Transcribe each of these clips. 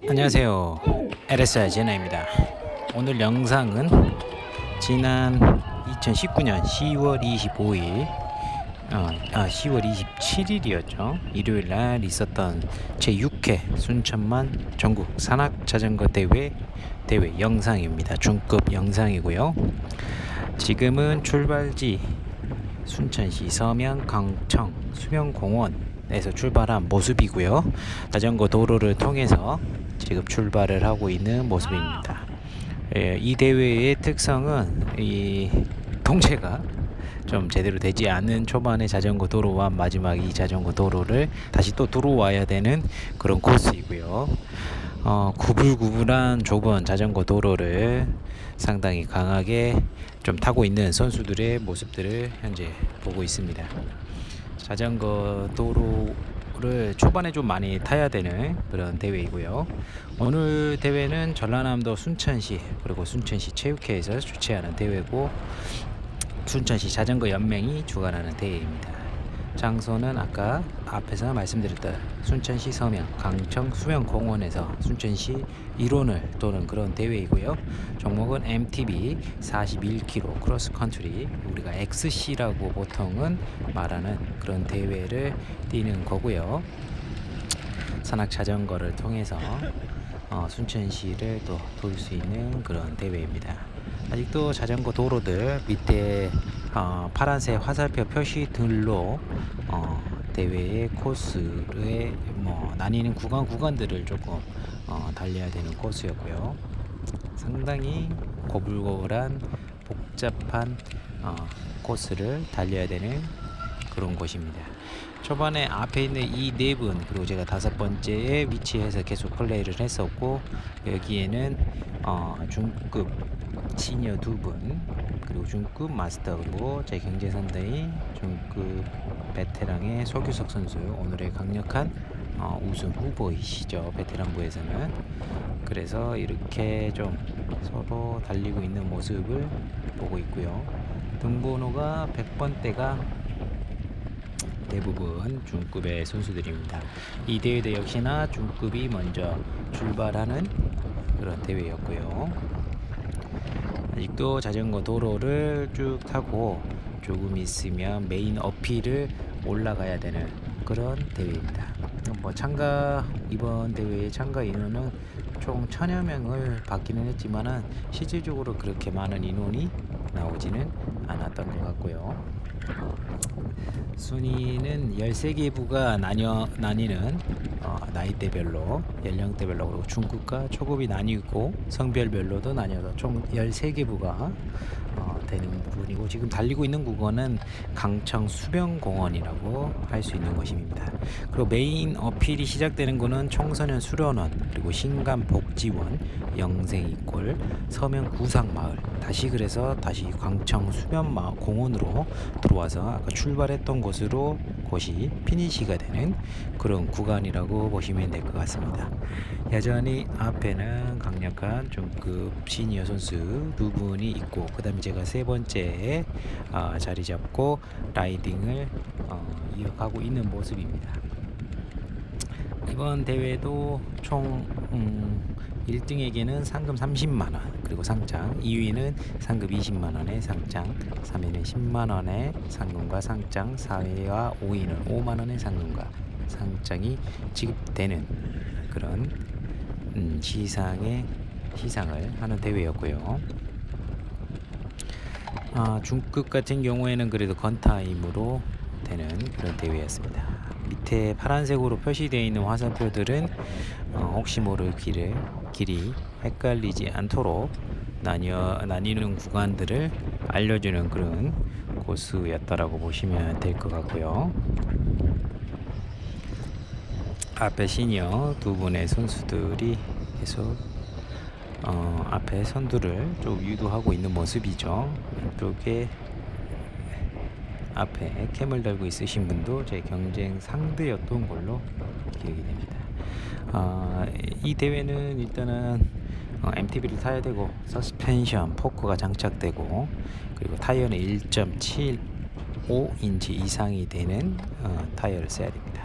안녕하세요. LSI 제나입니다. 오늘 영상은 지난 2019년 10월 25일 10월 27일이었죠. 일요일 날 있었던 제6회 순천만 전국 산악 자전거 대회 영상입니다. 중급 영상이고요. 지금은 출발지 순천시 서면 강청 수변공원에서 출발한 모습이고요. 자전거 도로를 통해서 지금 출발을 하고 있는 모습입니다. 이 대회의 특성은 이 통제가 좀 제대로 되지 않은 초반의 자전거 도로와 마지막 이 자전거 도로를 다시 또 들어와야 되는 그런 코스이고요. 구불구불한 좁은 자전거 도로를 상당히 강하게 좀 타고 있는 선수들의 모습들을 현재 보고 있습니다. 자전거 도로를 초반에 좀 많이 타야 되는 그런 대회이고요. 오늘 대회는 전라남도 순천시 그리고 순천시 체육회에서 주최하는 대회고 순천시 자전거 연맹이 주관하는 대회입니다. 장소는 아까 앞에서 말씀드렸던 순천시 서면 강청 수변공원에서 순천시 일원을 도는 그런 대회이고요. 종목은 MTB 41km 크로스컨트리, 우리가 XC라고 보통은 말하는 그런 대회를 뛰는 거고요. 산악 자전거를 통해서 순천시를 또 돌 수 있는 그런 대회입니다. 아직도 자전거 도로들 밑에 파란색 화살표 표시들로 대회의 코스에 나뉘는 구간들을 조금 달려야 되는 코스였고요. 상당히 고불고불한 복잡한 코스를 달려야 되는 그런 곳입니다. 초반에 앞에 있는 이 네 분, 그리고 제가 다섯 번째에 위치해서 계속 플레이를 했었고, 여기에는 중급 시니어 두 분, 그리고 중급 마스터고 제 경제선대의 중급 베테랑의 소규석 선수, 오늘의 강력한 우승 후보이시죠, 베테랑부에서는. 그래서 이렇게 좀 서로 달리고 있는 모습을 보고 있고요. 등번호가 100번대가 대부분 중급의 선수들입니다. 이 대회도 역시나 중급이 먼저 출발하는 그런 대회였고요. 아직도 자전거 도로를 쭉 타고 조금 있으면 메인 어필을 올라가야 되는 그런 대회입니다. 이번 대회의 참가 인원은 총 1000여 명을 받기는 했지만은 실질적으로 그렇게 많은 인원이 나오지는 않았던 것 같고요. 순위는 13개 부가 나뉘는 나이대별로, 연령대별로, 그리고 중급과 초급이 나뉘고 성별별로도 나뉘어서 총 13개 부가 되는 부분이고, 지금 달리고 있는 구간은 강청 수변공원이라고 할 수 있는 곳입니다. 그리고 메인 어필이 시작되는 곳은 청소년 수련원, 그리고 신간복지원, 영생이골, 서면 구상마을, 그래서 다시 강청 수변공원으로 들어와서 아까 출발했던 곳이 피니시가 되는 그런 구간이라고 보시면 될 것 같습니다. 여전히 앞에는 강력한 중급 시니어 선수 두 분이 있고, 그 다음에 제가 세 번째에 자리 잡고 라이딩을 이어가고 있는 모습입니다. 이번 대회도 총 1등에게는 상금 30만원, 그리고 상장, 2위는 상금 20만원의 상장, 3위는 10만원의 상금과 상장, 4위와 5위는 5만원의 상금과 상장이 지급되는 그런 시상을 하는 대회였고요. 중급 같은 경우에는 그래도 건타임으로 되는 그런 대회였습니다. 밑에 파란색으로 표시되어 있는 화살표들은 혹시 모를 길이 헷갈리지 않도록 나뉘는 구간들을 알려주는 그런 코스였다라고 보시면 될 것 같고요. 앞에 시니어 두 분의 선수들이 계속 앞에 선두를 좀 유도하고 있는 모습이죠. 이쪽에 앞에 캠을 달고 있으신 분도 제 경쟁 상대였던 걸로 기억이 됩니다. 이 대회는 일단은 MTB를 타야 되고, 서스펜션 포크가 장착되고, 그리고 타이어는 1.75인치 이상이 되는 타이어를 써야 됩니다.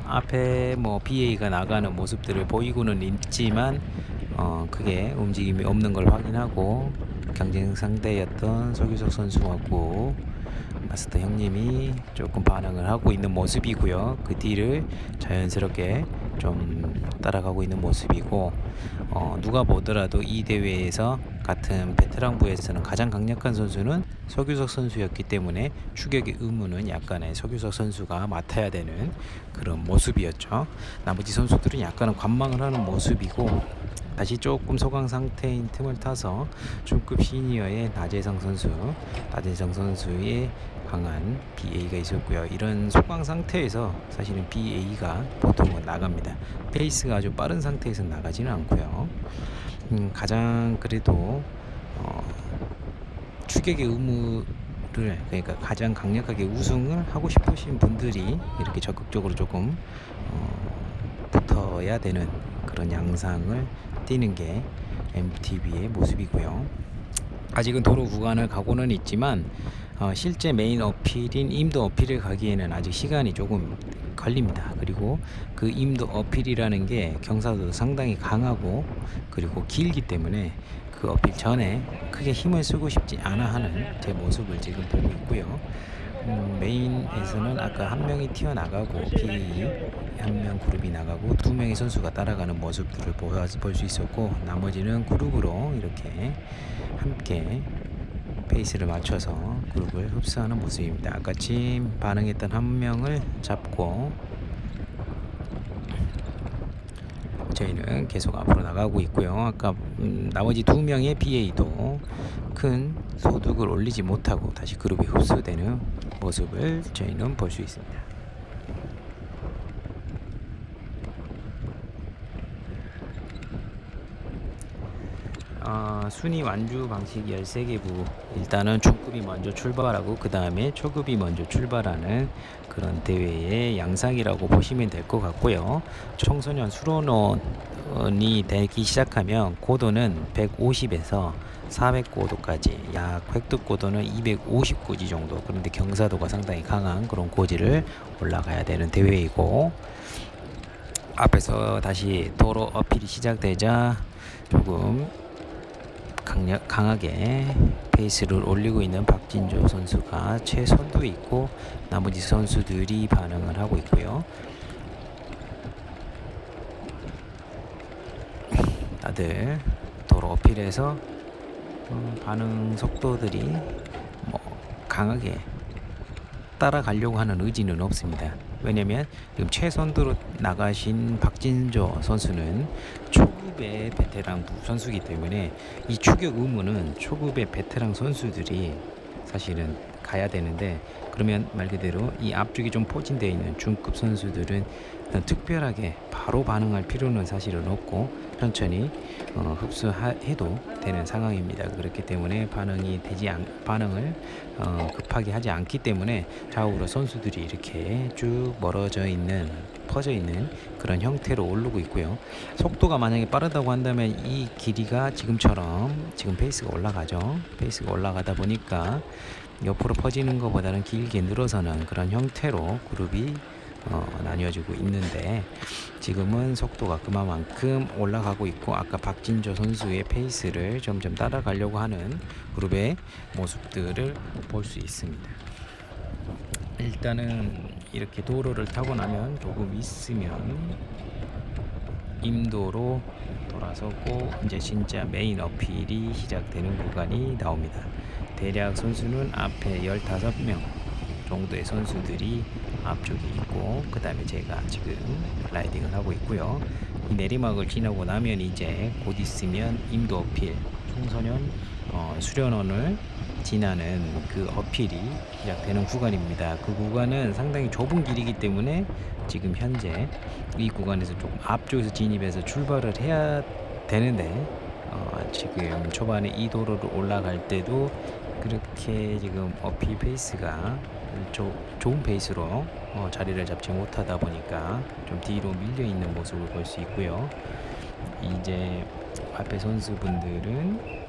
앞에 뭐 BA가 나가는 모습들을 보이고는 있지만 크게 움직임이 없는 걸 확인하고 경쟁 상대였던 서규석 선수하고 마스터 형님이 조금 반응을 하고 있는 모습이고요. 그 뒤를 자연스럽게 좀 따라가고 있는 모습이고, 누가 보더라도 이 대회에서 같은 베테랑부에서는 가장 강력한 선수는 서규석 선수였기 때문에 추격의 의무는 약간의 서규석 선수가 맡아야 되는 그런 모습이었죠. 나머지 선수들은 약간은 관망을 하는 모습이고, 다시 조금 소강 상태인 틈을 타서 중급 시니어의 나재성 선수의 강한 BA가 있었고요. 이런 소강 상태에서 사실은 BA가 보통은 나갑니다. 페이스가 아주 빠른 상태에서 나가지는 않고요. 가장 그래도 추격의 의무를, 그러니까 가장 강력하게 우승을 하고 싶으신 분들이 이렇게 적극적으로 조금 붙어야 되는 그런 양상을 띄는 게 MTB의 모습이고요. 아직은 도로 구간을 가고는 있지만 실제 메인 어필인 임도 어필을 가기에는 아직 시간이 조금 걸립니다. 그리고 그 임도 어필이라는 게 경사도도 상당히 강하고 그리고 길기 때문에 그 어필 전에 크게 힘을 쓰고 싶지 않아 하는 제 모습을 지금 보고 있고요. 메인에서는 아까 한 명이 튀어나가고 PE 한 명 그룹이 나가고 두 명의 선수가 따라가는 모습들을 볼 수 있었고, 나머지는 그룹으로 이렇게 함께 페이스를 맞춰서 그룹을 흡수하는 모습입니다. 아까같이 반응했던 한 명을 잡고 저희는 계속 앞으로 나가고 있고요. 아까 나머지 두 명의 BA도 큰 소득을 올리지 못하고 다시 그룹이 흡수되는 모습을 저희는 볼 수 있습니다. 순위 완주 방식 13개부, 일단은 중급이 먼저 출발하고 그 다음에 초급이 먼저 출발하는 그런 대회의 양상이라고 보시면 될 것 같고요. 청소년 수련원이 되기 시작하면 고도는 150에서 400고도까지, 약 획득 고도는 250고지 정도, 그런데 경사도가 상당히 강한 그런 고지를 올라가야 되는 대회이고, 앞에서 다시 도로 어필이 시작되자 조금 강하게 페이스를 올리고 있는 박진조 선수가 최선두에 있고, 나머지 선수들이 반응을 하고 있고요. 다들 도로 어필에서 반응 속도들이 뭐 강하게 따라가려고 하는 의지는 없습니다. 왜냐면 지금 최선두로 나가신 박진조 선수는 초급의 베테랑 선수이기 때문에 이 추격 의무는 초급의 베테랑 선수들이 사실은 가야 되는데, 그러면 말 그대로 이 앞쪽이 좀 포진되어 있는 중급 선수들은 특별하게 바로 반응할 필요는 사실은 없고 천천히 흡수해도 되는 상황입니다. 그렇기 때문에 반응을 급하게 하지 않기 때문에 좌우로 선수들이 이렇게 쭉 퍼져 있는 그런 형태로 오르고 있고요. 속도가 만약에 빠르다고 한다면 이 길이가 지금 페이스가 올라가죠. 페이스가 올라가다 보니까 옆으로 퍼지는 것보다는 길게 늘어서는 그런 형태로 그룹이 나뉘어지고 있는데, 지금은 속도가 그만큼 올라가고 있고, 아까 박진조 선수의 페이스를 점점 따라가려고 하는 그룹의 모습들을 볼 수 있습니다. 일단은 이렇게 도로를 타고 나면 조금 있으면 임도로 돌아서고 이제 진짜 메인 어필이 시작되는 구간이 나옵니다. 대략 선수는 앞에 15명 정도의 선수들이 앞쪽에 있고, 그 다음에 제가 지금 라이딩을 하고 있고요. 이 내리막을 지나고 나면 이제 곧 있으면 임도 어필, 청소년 수련원을 지나는 그 어필이 시작되는 구간입니다. 그 구간은 상당히 좁은 길이기 때문에 지금 현재 이 구간에서 조금 앞쪽에서 진입해서 출발을 해야 되는데, 지금 초반에 이 도로를 올라갈 때도 그렇게 지금 어필 페이스가 좋은 페이스로 자리를 잡지 못하다 보니까 좀 뒤로 밀려 있는 모습을 볼 수 있고요. 이제 앞에 선수분들은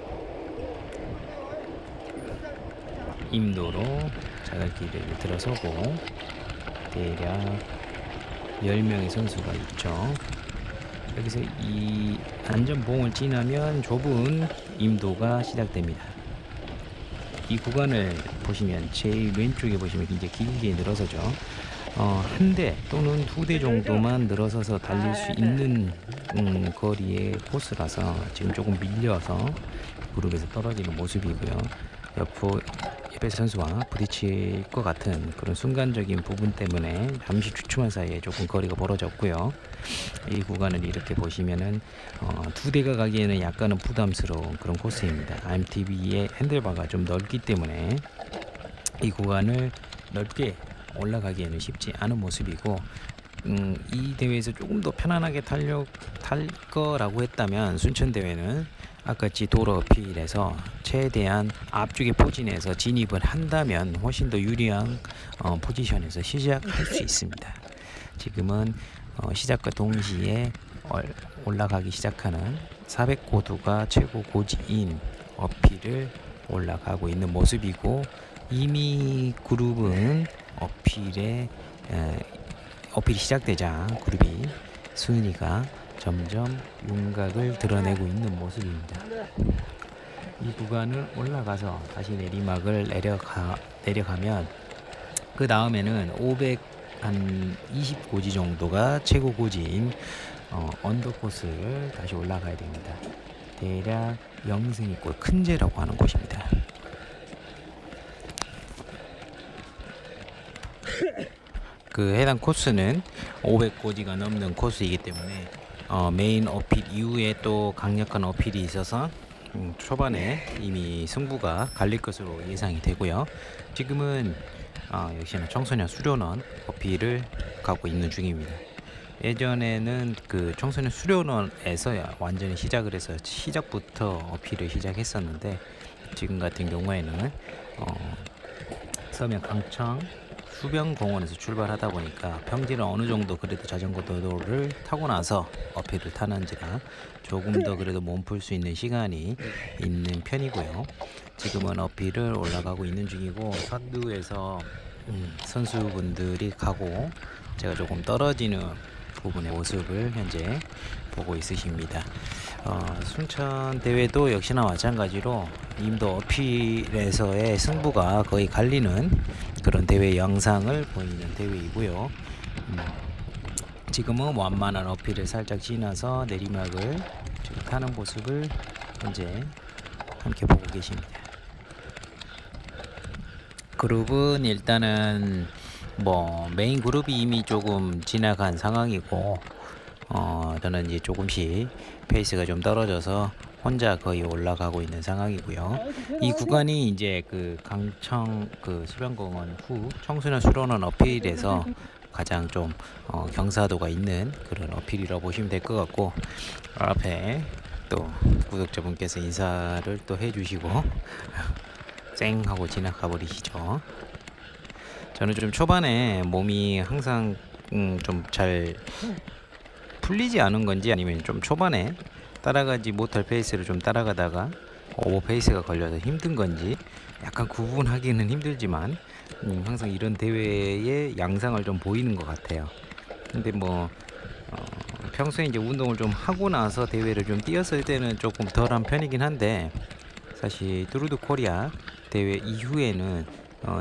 임도로 자갈길을 들어서고 대략 10명의 선수가 있죠. 여기서 이 안전봉을 지나면 좁은 임도가 시작됩니다. 이 구간을 보시면 제일 왼쪽에 보시면 이제 길게 늘어서죠. 한 대 또는 2대 정도만 늘어서서 달릴 수 있는 거리의 코스라서 지금 조금 밀려서 그룹에서 떨어지는 모습이고요. 옆에 선수와 부딪힐 것 같은 그런 순간적인 부분 때문에 잠시 주춤한 사이에 조금 거리가 벌어졌고요. 이 구간을 이렇게 보시면은 2대가 가기에는 약간은 부담스러운 그런 코스입니다. IMTB의 핸들바가 좀 넓기 때문에 이 구간을 넓게 올라가기에는 쉽지 않은 모습이고, 이 대회에서 조금 더 편안하게 탈 거라고 했다면 순천 대회는 아까같이 도로 어필에서 최대한 앞쪽에 포진해서 진입을 한다면 훨씬 더 유리한 포지션에서 시작할 수 있습니다. 지금은 시작과 동시에 올라가기 시작하는 400고도가 최고 고지인 어필을 올라가고 있는 모습이고, 이미 그룹은 어필이 시작되자 그룹이 순위가 점점 윤곽을 드러내고 있는 모습입니다. 이 구간을 올라가서 다시 내리막을 내려가면 그 다음에는 520고지 정도가 최고 고지인 언더코스를 다시 올라가야 됩니다. 대략 영승이골 큰제라고 하는 곳입니다. 그 해당 코스는 500고지가 넘는 코스이기 때문에 메인 어필 이후에 또 강력한 어필이 있어서 초반에 이미 승부가 갈릴 것으로 예상이 되고요. 지금은 역시나 청소년 수련원 어필을 가고 있는 중입니다. 예전에는 그 청소년 수련원에서 완전히 시작을 해서 시작부터 어필을 시작했었는데, 지금 같은 경우에는 서면 강청 수변공원에서 출발하다 보니까 평지를 어느 정도 그래도 자전거 도로를 타고 나서 어필을 타는지라 조금 더 그래도 몸풀 수 있는 시간이 있는 편이고요. 지금은 어필을 올라가고 있는 중이고, 선두에서 선수분들이 가고 제가 조금 떨어지는 부분의 모습을 현재 보고 있으십니다. 순천 대회도 역시나 마찬가지로 임도 어필에서의 승부가 거의 갈리는 그런 대회 영상을 보이는 대회이고요. 지금은 완만한 어필을 살짝 지나서 내리막을 지금 타는 모습을 현재 함께 보고 계십니다. 그룹은 일단은 메인 그룹이 이미 조금 지나간 상황이고, 저는 이제 조금씩 페이스가 좀 떨어져서 혼자 거의 올라가고 있는 상황이고요. 이 구간이 이제 그 강청 그 수변공원 후 청소년 수련원 어필에서 가장 좀 경사도가 있는 그런 어필이라고 보시면 될 것 같고, 앞에 또 구독자분께서 인사를 또 해주시고 쌩 하고 지나가 버리시죠. 저는 좀 초반에 몸이 항상 좀 잘 풀리지 않은 건지, 아니면 좀 초반에 따라가지 못할 페이스를 좀 따라가다가 오버 페이스가 걸려서 힘든 건지 약간 구분하기는 힘들지만 항상 이런 대회의 양상을 좀 보이는 것 같아요. 근데 평소에 이제 운동을 좀 하고 나서 대회를 좀 뛰었을 때는 조금 덜한 편이긴 한데, 사실 뚜루드 코리아 대회 이후에는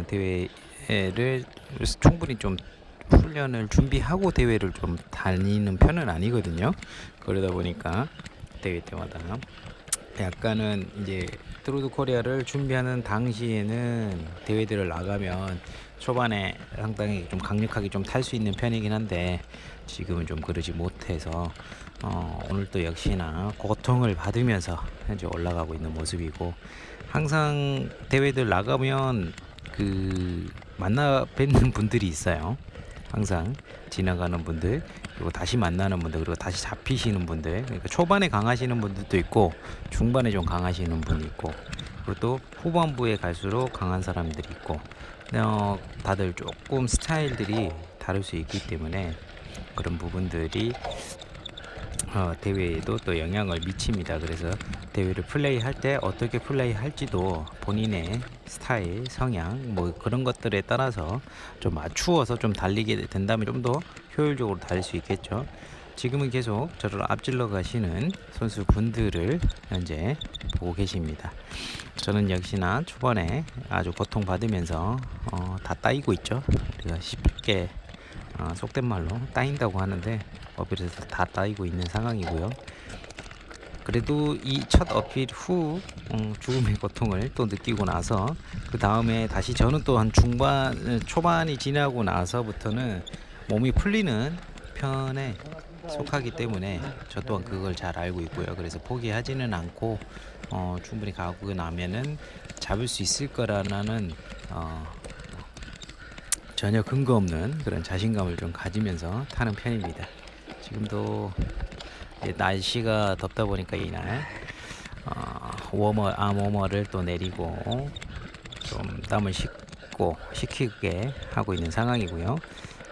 대회를 충분히 좀 훈련을 준비하고 대회를 좀 다니는 편은 아니거든요. 그러다 보니까 대회 때마다 약간은 이제 뚜루드 코리아를 준비하는 당시에는 대회들을 나가면 초반에 상당히 좀 강력하게 좀 탈 수 있는 편이긴 한데, 지금은 좀 그러지 못해서 오늘도 역시나 고통을 받으면서 현재 올라가고 있는 모습이고, 항상 대회들 나가면 그 만나 뵙는 분들이 있어요. 항상 지나가는 분들, 그리고 다시 만나는 분들, 그리고 다시 잡히시는 분들. 그러니까 초반에 강하시는 분들도 있고 중반에 좀 강하시는 분이 있고, 그리고 또 후반부에 갈수록 강한 사람들이 있고, 다들 조금 스타일들이 다를 수 있기 때문에 그런 부분들이 대회에도 또 영향을 미칩니다. 그래서 대회를 플레이할 때 어떻게 플레이할지도 본인의 스타일, 성향 뭐 그런 것들에 따라서 좀 맞추어서 좀 달리게 된다면 좀 더 효율적으로 달릴 수 있겠죠. 지금은 계속 저를 앞질러 가시는 선수분들을 현재 보고 계십니다. 저는 역시나 초반에 아주 고통받으면서 다 따이고 있죠. 우리가 쉽게 속된 말로 따인다고 하는데 어필에서 다 따이고 있는 상황이고요. 그래도 이 첫 어필 후 죽음의 고통을 또 느끼고 나서 그 다음에 다시 저는 또 한 초반이 지나고 나서부터는 몸이 풀리는 편에 속하기 때문에 저 또한 그걸 잘 알고 있고요. 그래서 포기하지는 않고 충분히 가고 나면은 잡을 수 있을 거라는 전혀 근거 없는 그런 자신감을 좀 가지면서 타는 편입니다. 지금도 날씨가 덥다 보니까 이날 암워머를 또 내리고 좀 땀을 식히게 하고 있는 상황이고요.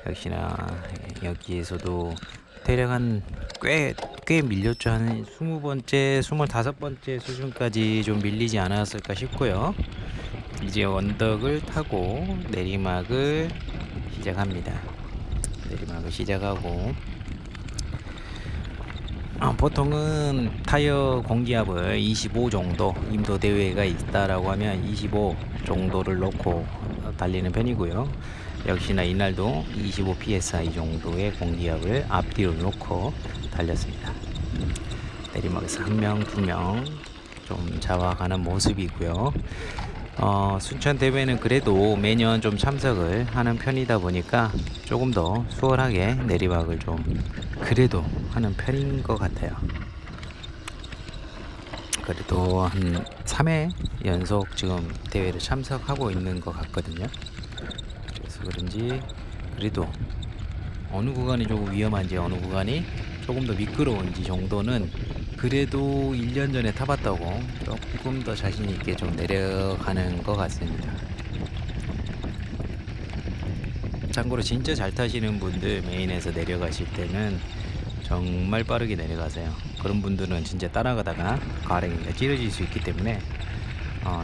역시나 여기에서도 대략 한 꽤 밀렸죠. 한 20번째, 25번째 수준까지 좀 밀리지 않았을까 싶고요. 이제 언덕을 타고 내리막을 시작합니다. 내리막을 시작하고 보통은 타이어 공기압을 25 정도, 임도 대회가 있다라고 하면 25 정도를 놓고 달리는 편이고요. 역시나 이날도 25 psi 정도의 공기압을 앞뒤로 놓고 달렸습니다. 내리막에서 1명, 2명 좀 잡아가는 모습이고요. 순천 대회는 그래도 매년 좀 참석을 하는 편이다 보니까 조금 더 수월하게 내리막을 좀 그래도 하는 편인 것 같아요. 그래도 한 3회 연속 지금 대회를 참석하고 있는 것 같거든요. 그래서 그런지 그래도 어느 구간이 조금 위험한지 어느 구간이 조금 더 미끄러운지 정도는 그래도 1년 전에 타봤다고 조금 더 자신 있게 좀 내려가는 것 같습니다. 참고로 진짜 잘 타시는 분들 메인에서 내려가실 때는 정말 빠르게 내려가세요. 그런 분들은 진짜 따라가다가 가랭이가 찌러질 수 있기 때문에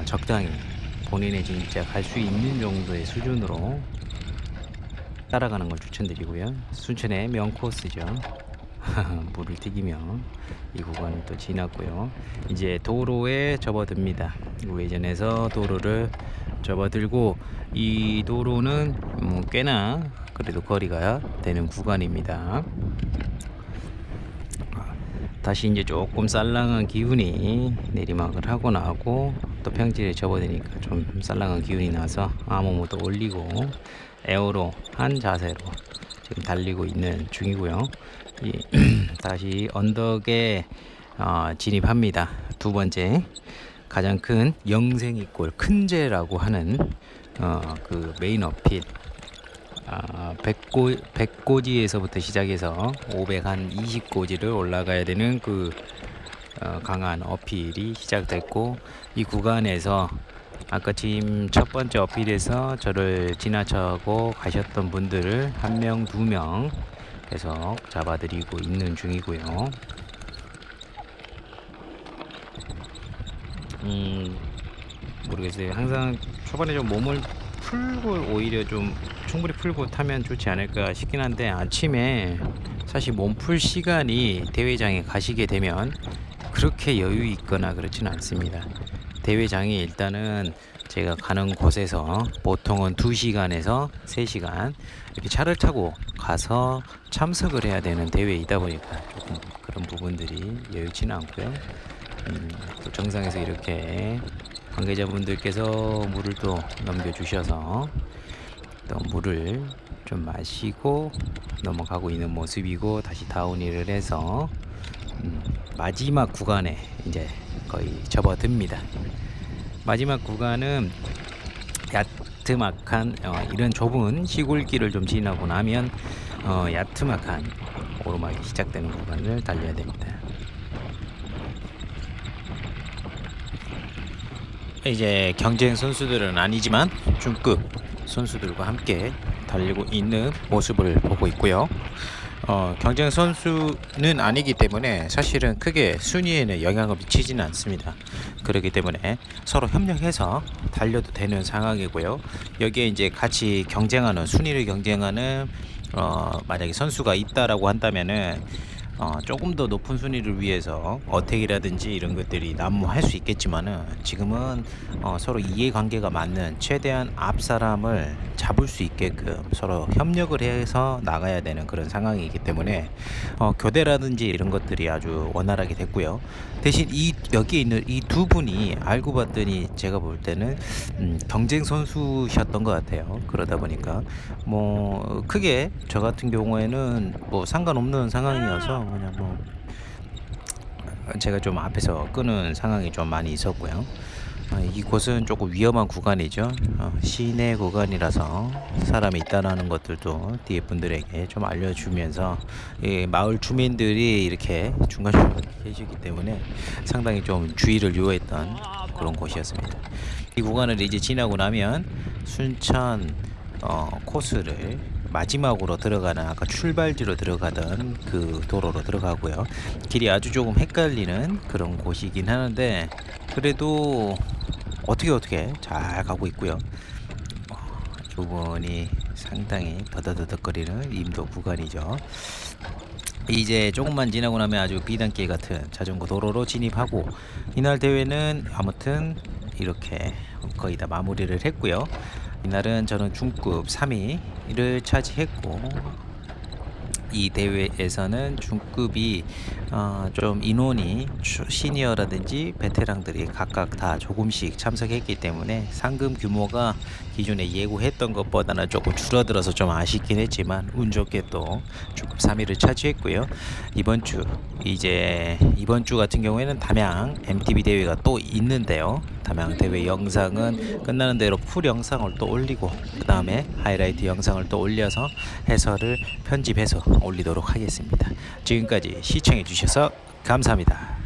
적당히 본인의 진짜 갈 수 있는 정도의 수준으로 따라가는 걸 추천드리고요. 순천의 명코스죠. 물을 튀기며 이 구간을 또 지났고요. 이제 도로에 접어듭니다. 우회전해서 도로를 접어들고 이 도로는 꽤나 그래도 거리가 되는 구간입니다. 다시 이제 조금 쌀랑한 기운이 내리막을 하고 나고 또 평지에 접어드니까 좀 쌀랑한 기운이 나서 암호모도 올리고 에어로 한 자세로 지금 달리고 있는 중이고요. 다시 언덕에 진입합니다. 두 번째 가장 큰 영생이골 큰제라고 하는 그 메인 어필 100고지에서부터 시작해서 520고지를 올라가야 되는 그 강한 어필이 시작됐고 이 구간에서 아까 지금 첫 번째 어필에서 저를 지나쳐고 가셨던 분들을 1명, 2명 계속 잡아드리고 있는 중이고요. 모르겠어요. 항상 초반에 좀 몸을 풀고 오히려 좀 충분히 풀고 타면 좋지 않을까 싶긴 한데 아침에 사실 몸 풀 시간이 대회장에 가시게 되면 그렇게 여유 있거나 그렇지는 않습니다. 대회장이 일단은 제가 가는 곳에서 보통은 2시간에서 3시간 이렇게 차를 타고 가서 참석을 해야 되는 대회이다 보니까 조금 그런 부분들이 여유치는 않고요. 또 정상에서 이렇게 관계자분들께서 물을 또 넘겨주셔서 또 물을 좀 마시고 넘어가고 있는 모습이고 다시 다운힐을 해서 마지막 구간에 이제 거의 접어듭니다. 마지막 구간은 야트막한 이런 좁은 시골길을 좀 지나고 나면 야트막한 오르막이 시작되는 구간을 달려야 됩니다. 이제 경쟁 선수들은 아니지만 중급 선수들과 함께 달리고 있는 모습을 보고 있고요. 경쟁 선수는 아니기 때문에 사실은 크게 순위에는 영향을 미치지는 않습니다. 그렇기 때문에 서로 협력해서 달려도 되는 상황이고요. 여기에 이제 같이 경쟁하는 순위를 경쟁하는 만약에 선수가 있다라고 한다면은 조금 더 높은 순위를 위해서 어택이라든지 이런 것들이 난무할 수 있겠지만은 지금은 서로 이해관계가 맞는 최대한 앞 사람을 잡을 수 있게끔 서로 협력을 해서 나가야 되는 그런 상황이기 때문에 교대라든지 이런 것들이 아주 원활하게 됐고요. 대신 여기에 있는 이 두 분이 알고 봤더니 제가 볼 때는 경쟁 선수셨던 것 같아요. 그러다 보니까 뭐 크게 저 같은 경우에는 뭐 상관없는 상황이어서 그냥 뭐 제가 좀 앞에서 끄는 상황이 좀 많이 있었고요. 이곳은 조금 위험한 구간이죠. 시내 구간이라서 사람이 있다라는 것들도 뒤에 분들에게 좀 알려주면서 이 마을 주민들이 이렇게 중간중간 계시기 때문에 상당히 좀 주의를 요했던 그런 곳이었습니다. 이 구간을 이제 지나고 나면 순천 코스를 마지막으로 들어가는 아까 출발지로 들어가던 그 도로로 들어가고요. 길이 아주 조금 헷갈리는 그런 곳이긴 하는데 그래도 어떻게 잘 가고 있고요. 이 부분이 상당히 더더더덕거리는 임도 구간이죠. 이제 조금만 지나고 나면 아주 비단길 같은 자전거 도로로 진입하고 이날 대회는 아무튼 이렇게 거의 다 마무리를 했고요. 이날은 저는 중급 3위를 차지했고 이 대회에서는 중급이 좀 인원이 시니어라든지 베테랑들이 각각 다 조금씩 참석했기 때문에 상금 규모가 기존에 예고했던 것보다는 조금 줄어들어서 좀 아쉽긴 했지만 운 좋게 또 중급 3위를 차지했고요. 이번 주 같은 경우에는 담양 MTB 대회가 또 있는데요. 담양 대회 영상은 끝나는 대로 풀 영상을 또 올리고 그 다음에 하이라이트 영상을 또 올려서 해설을 편집해서 올리도록 하겠습니다. 지금까지 시청해 주셔서 감사합니다.